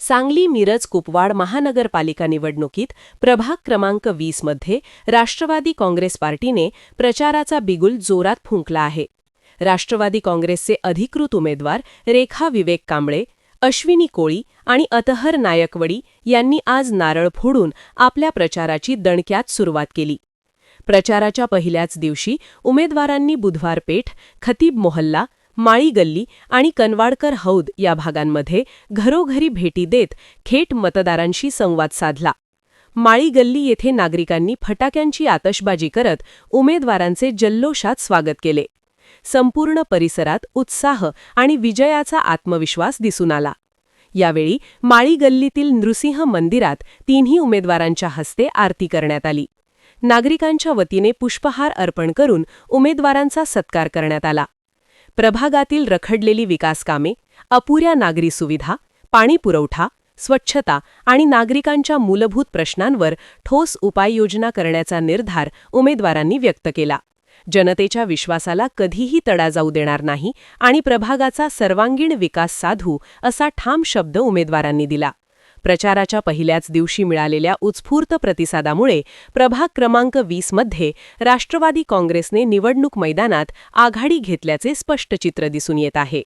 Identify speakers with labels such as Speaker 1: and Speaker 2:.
Speaker 1: सांगली मिरज कुपवाड महानगरपालिका निवडणुकीत प्रभाग क्रमांक 20 मध्ये राष्ट्रवादी काँग्रेस पार्टीने प्रचाराचा बिगुल जोरात फुंकला आहे. राष्ट्रवादी काँग्रेसचे अधिकृत उमेदवार रेखा विवेक कांबळे, अश्विनी कोळी आणि अतहर नायकवडी यांनी आज नारळ फोडून आपल्या प्रचाराची दणक्यात सुरुवात केली. प्रचाराच्या पहिल्याच दिवशी उमेदवारांनी बुधवार पेठ, खतीब मोहल्ला, माळी गल्ली आणि कनवाडकर हौद या भागांमध्ये घरोघरी भेटी देत थेट मतदारांशी संवाद साधला. माळी गल्ली येथे नागरिकांनी फटाक्यांची आतषबाजी करत उमेदवारांचे जल्लोषात स्वागत केले. संपूर्ण परिसरात उत्साह आणि विजयाचा आत्मविश्वास दिसून आला. यावेळी माळी गल्लीतील नृसिंह मंदिरात तिन्ही उमेदवारांच्या हस्ते आरती करण्यात आली. नागरिकांच्या वतीने पुष्पहार अर्पण करून उमेदवारांचा सत्कार करण्यात आला. प्रभागातील रखडलेली विकासकामे, अपुऱ्या नागरी सुविधा, पाणी पुरवठा, स्वच्छता आणि नागरिकांच्या मूलभूत प्रश्नांवर ठोस उपाययोजना करण्याचा निर्धार उमेदवारांनी व्यक्त केला. जनतेच्या विश्वासाला कधीही तडा जाऊ देणार नाही आणि प्रभागाचा सर्वांगीण विकास साधू असा ठाम शब्द उमेदवारांनी दिला. प्रचाराच्या पहिल्याच दिवशी मिळालेल्या उत्स्फूर्त प्रतिसादामुळे प्रभाग क्रमांक 20 मध्ये राष्ट्रवादी काँग्रेसने निवडणूक मैदानात आघाडी घेतल्याचे स्पष्ट चित्र दिसून येत आहे.